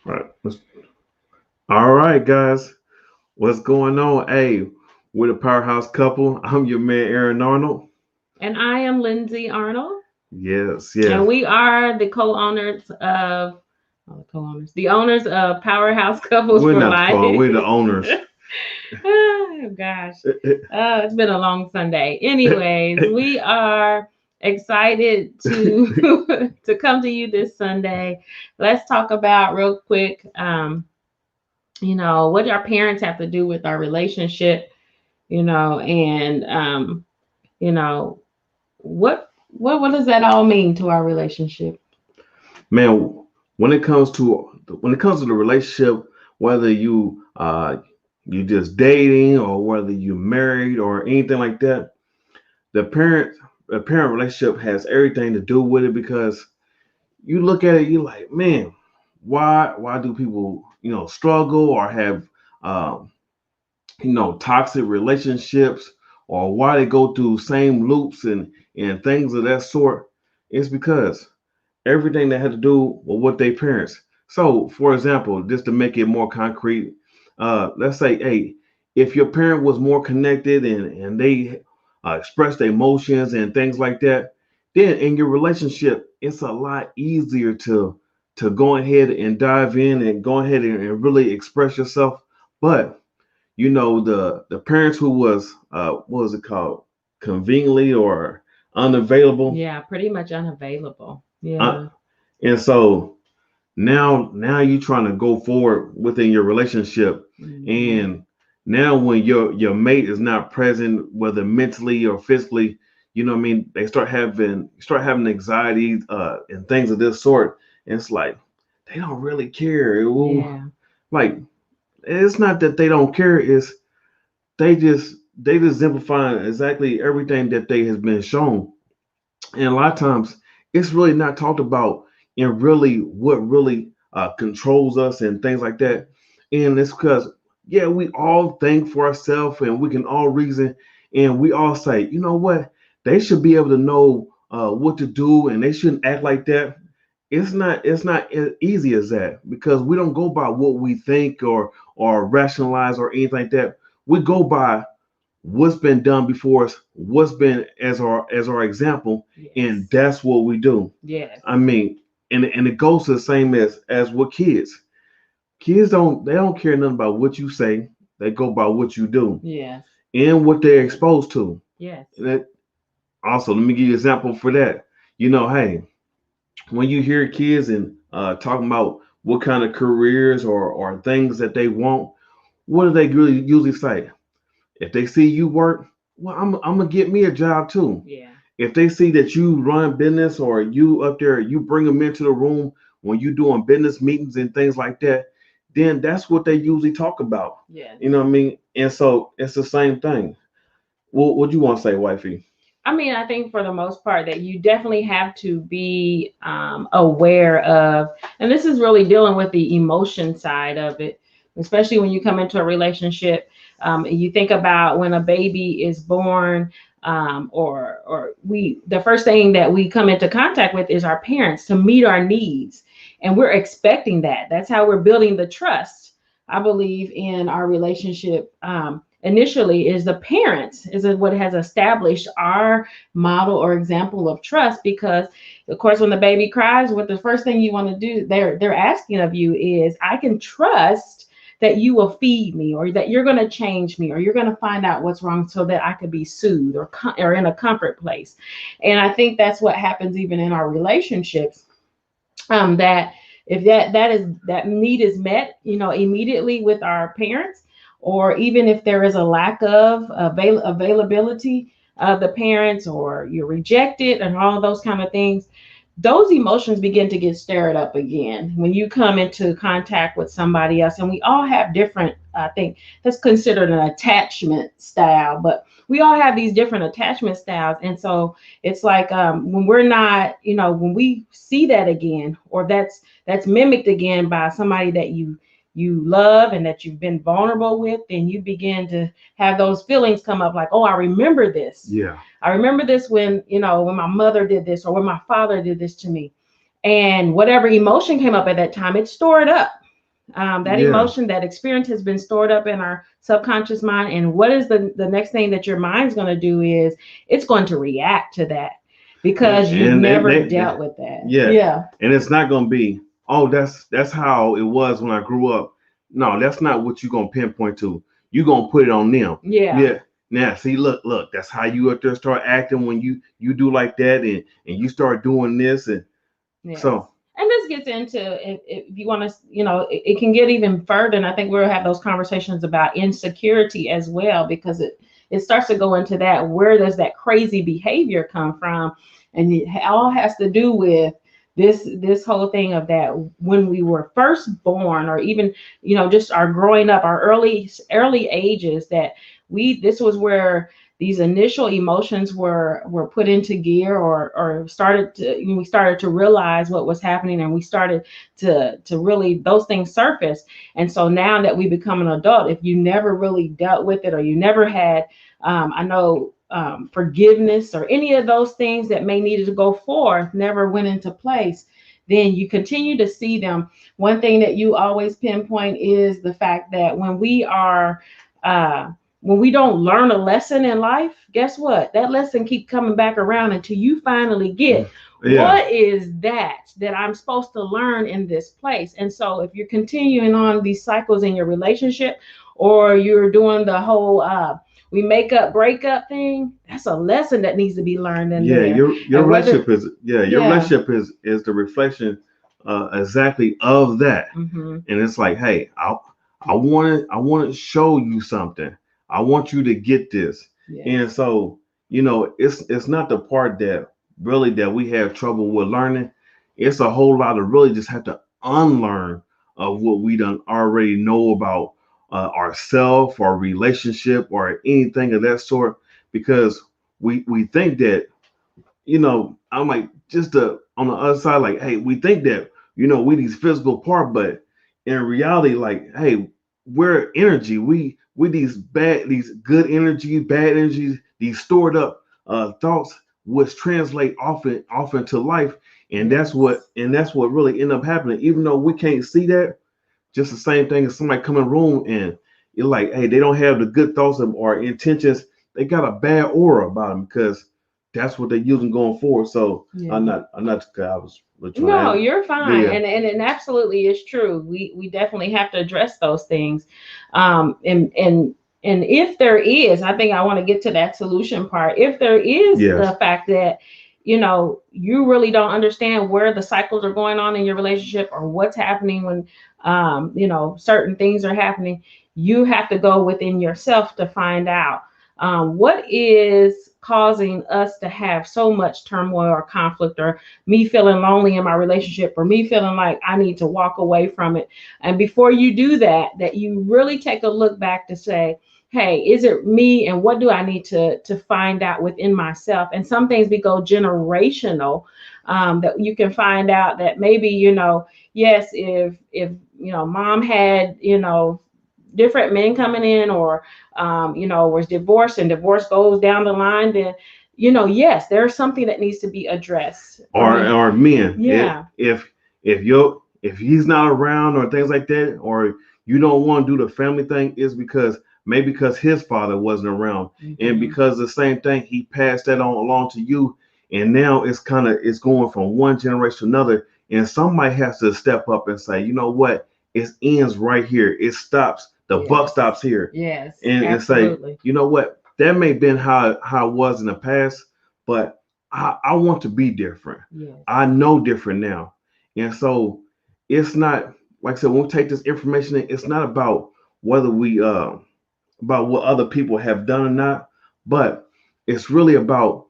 Right. All right, guys. What's going on? Hey, we're the Powerhouse Couple. I'm your man, Aaron Arnold. And I am Lindsay Arnold, Yes, and yes. we are the owners of Powerhouse Couples We're for not Life. calling. We're the owners. Oh gosh, it's been a long Sunday. Anyways, we are excited to to come to you this Sunday. Let's talk about real quick. What our parents have to do with our relationship. And you know, what does that all mean to our relationship? Man, when it comes to the relationship, whether you just dating or whether you married or anything like that, the parent relationship has everything to do with it because you look at it, you're like, man, why do people struggle or have um, toxic relationships, or why they go through same loops and things of that sort? It's because everything that had to do with what they parents. So, for example, just to make it more concrete, let's say, hey, if your parent was more connected and they expressed emotions and things like that, then in your relationship, it's a lot easier to go ahead and dive in and go ahead and really express yourself. But the parents who was what was it called, conveniently or unavailable. Yeah, pretty much unavailable. uh, Yeah. and so now you're trying to go forward within your relationship, Hmm. and now when your mate is not present, whether mentally or physically, what I mean, they start having anxiety and things of this sort. And it's like they don't really care. Yeah. Like, it's not that they don't care, it's they just exemplify exactly everything that they has been shown. And a lot of times it's really not talked about in really what really controls us and things like that. And it's because, yeah, we all think for ourselves and we can all reason, and we all say, you know what, they should be able to know what to do and they shouldn't act like that. It's not as easy as that, because we don't go by what we think or rationalize or anything like that. We go by what's been done before us, what's been as our example, and Yes. that's what we do. Yes. I mean, and it goes to the same as with kids. Kids don't care nothing about what you say. They go by what you do Yes. and what they're exposed to. Yes. And that, also, let me give you an example for that. Hey, when you hear kids and talking about what kind of careers or things that they want, what do they really usually say? If they see you work, well, I'm gonna get me a job too. Yeah. If they see that you run business or you up there, you bring them into the room when you doing business meetings and things like that, then that's what they usually talk about. Yes. You know what I mean? And so it's the same thing. What you want to say, wifey? I mean, I think for the most part that you definitely have to be aware of, and this is really dealing with the emotion side of it, especially when you come into a relationship. You think about when a baby is born, or the first thing that we come into contact with is our parents to meet our needs, and we're expecting that. That's how we're building the trust, I believe, in our relationship. Initially is the parents is what has established our model or example of trust, because of course when the baby cries, what the first thing you want to do, they're asking of you is, I can trust that you will feed me, or that you're going to change me, or you're going to find out what's wrong so that I could be soothed, or in a comfort place. And I think that's what happens even in our relationships, that if that need is met, immediately with our parents, or even if there is a lack of availability of the parents, or you're rejected and all of those kind of things, those emotions begin to get stirred up again when you come into contact with somebody else. And we all have different, I think that's considered an attachment style, but we all have these different attachment styles. And so it's like, when we're not, when we see that again, or that's mimicked again by somebody that you love and that you've been vulnerable with, then you begin to have those feelings come up like, oh, I remember this. Yeah. I remember this when, when my mother did this, or when my father did this to me. And whatever emotion came up at that time, it's stored up. That Yeah. emotion, that experience has been stored up in our subconscious mind. And what is the next thing that your mind's going to do is it's going to react to that because you've And never they dealt with that. yeah, Yeah. and it's not gonna be, oh, that's how it was when I grew up. No, that's not what you're gonna pinpoint to. You're gonna put it on them. Yeah. Yeah. Now, see, look, that's how you up there start acting when you do like that, and you start doing this, and Yes. so And this gets into if you want to, it can get even further. And I think we'll have those conversations about insecurity as well, because it starts to go into that. Where does that crazy behavior come from? And it all has to do with this whole thing of that when we were first born, or even just our growing up, our early ages, that this was where these initial emotions were put into gear, or we started to realize what was happening, and we started to really, those things surface. And so now that we become an adult, if you never really dealt with it, or you never had I know forgiveness, or any of those things that may needed to go forth never went into place, then you continue to see them. One thing that you always pinpoint is the fact that uh, when we don't learn a lesson in life, guess what? That lesson keep coming back around until you finally get yeah, what is that I'm supposed to learn in this place. And so if you're continuing on these cycles in your relationship, or you're doing the whole we make up break up thing, that's a lesson that needs to be learned in yeah. there. Your And whether relationship is, yeah, your yeah. relationship is the reflection exactly of that. Hmm. And it's like, hey, I want to show you something. I want you to get this. And Yes. so, it's not the part that really that we have trouble with learning. It's a whole lot of really just have to unlearn of what we done already know about ourself, our relationship, or anything of that sort, because we think that, I'm like, just on the other side, like, hey, we think that, we these physical part, but in reality, like, hey, we're energy. We these good energy, bad energies, these stored up thoughts, which translate often to life, and that's what Yes. and that's what really end up happening. Even though we can't see that, just the same thing as somebody come in the room and you're like, hey, they don't have the good thoughts or intentions. They got a bad aura about them because that's what they're using going forward. So Yeah. I'm not. I was really trying to No, add. you're Yeah, fine, yeah, and it absolutely is true. We definitely have to address those things, and if there is, I think I want to get to that solution part. If there is yes, the fact that you really don't understand where the cycles are going on in your relationship, or what's happening when certain things are happening, you have to go within yourself to find out what is causing us to have so much turmoil or conflict, or me feeling lonely in my relationship, or me feeling like I need to walk away from it. And before you do that, that you really take a look back to say, hey, is it me, and what do I need to find out within myself? And some things we go generational, that you can find out that maybe, yes, if mom had different men coming in, or was divorced, and divorce goes down the line, then yes, there's something that needs to be addressed. Or or men. yeah. If he's not around or things like that, or you don't want to do the family thing, is because maybe because his father wasn't around, and Hmm. because the same thing he passed that on along to you, and now it's going from one generation to another, and somebody has to step up and say, you know what, it ends right here. It stops. The buck Yes. stops here, Yes, and say, absolutely. you know what, that may have been how it was in the past, but I want to be different. Yes. I know different now. And so it's not, like I said, when we take this information in, it's not about whether we about what other people have done or not, but it's really about,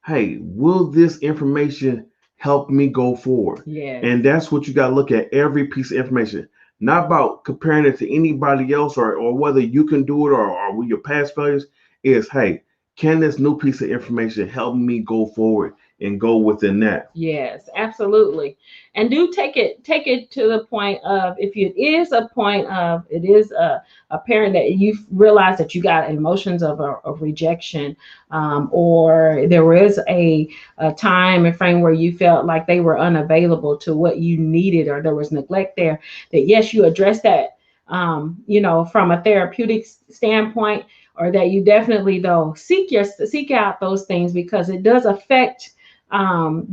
hey, will this information help me go forward? Yes. And that's what you got to look at every piece of information, not about comparing it to anybody else, or whether you can do it, or with your past failures. Is, hey, can this new piece of information help me go forward and go within that. Yes, absolutely. And do take it to the point of, if it is a point of, it is a parent that you realize that you got emotions of rejection, or there was a time and frame where you felt like they were unavailable to what you needed, or there was neglect there, that yes, you address that, from a therapeutic standpoint, or that you definitely though seek out those things, because it does affect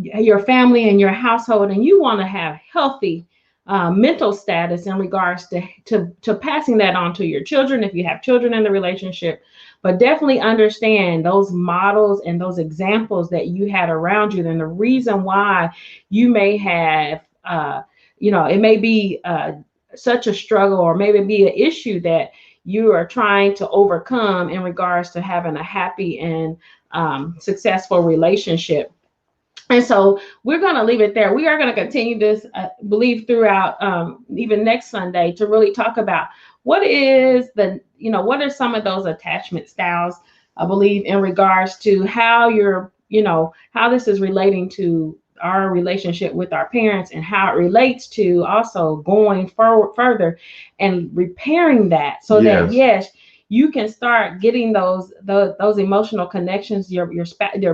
your family and your household, and you want to have healthy mental status in regards to passing that on to your children if you have children in the relationship. But definitely understand those models and those examples that you had around you, and the reason why you may have, it may be such a struggle, or maybe be an issue that you are trying to overcome in regards to having a happy and successful relationship. And so we're going to leave it there. We are going to continue this, believe, throughout, even next Sunday, to really talk about what are some of those attachment styles, I believe, in regards to how how this is relating to our relationship with our parents, and how it relates to also going forward further and repairing that, so that Yes. yes, you can start getting those emotional connections. Your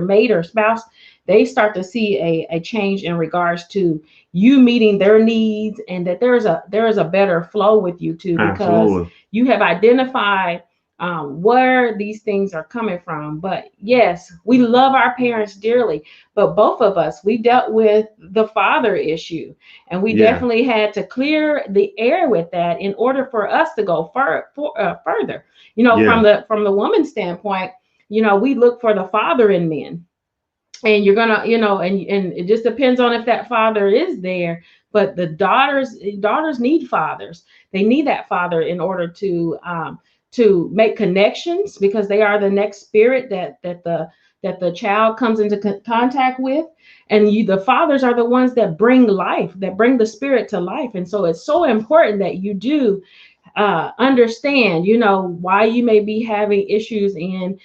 mate or spouse, they start to see a change in regards to you meeting their needs, and that there is a better flow with you too, because Absolutely. you have identified where these things are coming from. But yes, we love our parents dearly, but both of us, we dealt with the father issue, and we Yeah. definitely had to clear the air with that in order for us to go further. From Yeah. the woman's standpoint, we look for the father in men, and you're gonna, and it just depends on if that father is there. But the daughters need fathers. They need that father in order to make connections, because they are the next spirit that the child comes into contact with. And the fathers are the ones that bring life, that bring the spirit to life. And so it's so important that you do understand, why you may be having issues in,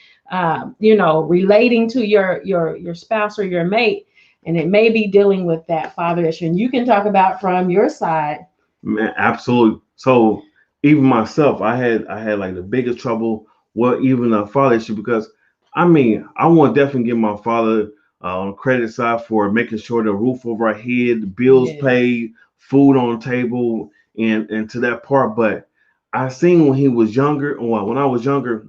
relating to your spouse or your mate, and it may be dealing with that father issue. And you can talk about from your side. Man, absolutely. So even myself, I had like the biggest trouble with even a father issue, because I mean, I want to definitely give my father on credit side for making sure the roof over our head, the bills Yeah. paid, food on the table, and to that part. But I seen when he was younger, or when I was younger,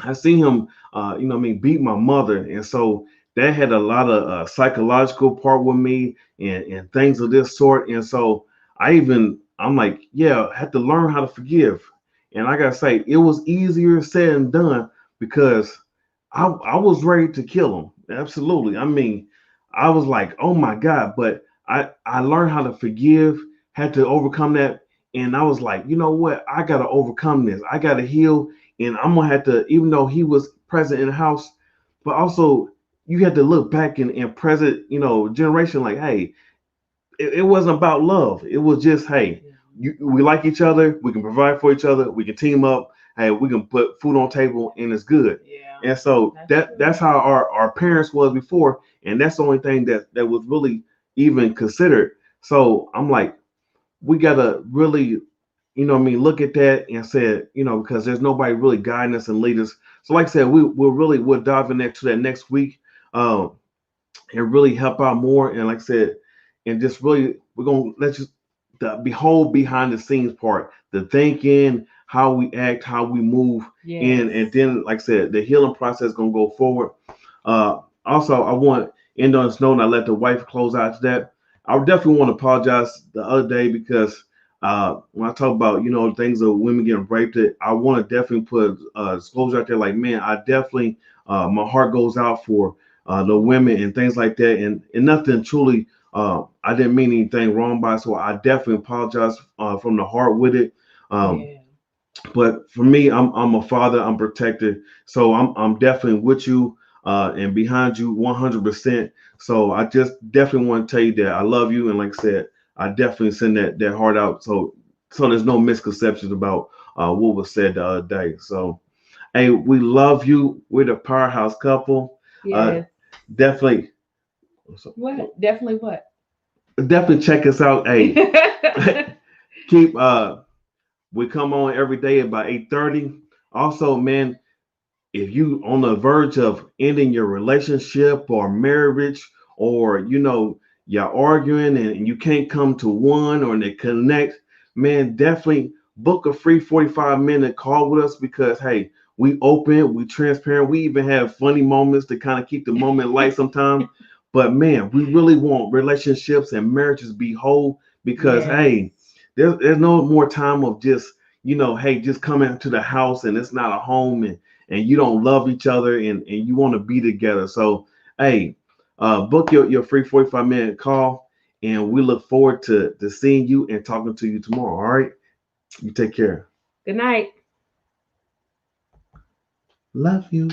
I seen him, what I mean, beat my mother, and so that had a lot of psychological part with me, and things of this sort. And so I'm like, yeah, I had to learn how to forgive. And I gotta say, it was easier said than done, because I was ready to kill him. Absolutely. I mean, I was like, oh my God, but I learned how to forgive, had to overcome that. And I was like, you know what? I gotta overcome this. I gotta heal, and I'm gonna have to, even though he was present in the house, but also you had to look back in present, generation, like, hey, it wasn't about love. It was just, hey, we like each other, we can provide for each other, we can team up, hey, we can put food on table, and it's good. Yeah, And so that's that's how our parents was before, and that's the only thing that was really even considered. So I'm like, we gotta really, what I mean, look at that and said, because there's nobody really guiding us and lead us. So like I said, we'll dive in to that next week, um, and really help out more. And like I said, and just really, we're gonna let you the behold behind the scenes part, the thinking, how we act, how we move, and yes. then like I said, the healing process gonna go forward. Also, I want to end on this note, and I let the wife close out to that. I would definitely want to apologize the other day, because when I talk about things of women getting raped, I want to definitely put disclosure out there. Like, man, I definitely my heart goes out for the women and things like that, and nothing truly. I didn't mean anything wrong by it, so I definitely apologize from the heart with it. Um, Yeah. but for me, I'm a father, I'm protected, so I'm definitely with you and behind you 100%. So I just definitely want to tell you that I love you, and like I said, I definitely send that heart out, so there's no misconceptions about what was said the other day. So hey, we love you. We're the powerhouse couple. Uh, Yes. Definitely. So, What? Definitely what? definitely check us out. Hey, keep we come on every day about 8:30. Also, man, if you on the verge of ending your relationship or marriage, or you're arguing and you can't come to one or they connect, man, definitely book a free 45-minute call with us, because hey, we open, we transparent, we even have funny moments to kind of keep the moment light sometimes. But man, we really want relationships and marriages be whole, because Yes. hey, there's no more time of just hey, just coming to the house and it's not a home, and you don't love each other, and you want to be together. So, hey, book your free 45-minute call, and we look forward to seeing you and talking to you tomorrow. All right. You take care. Good night. Love you.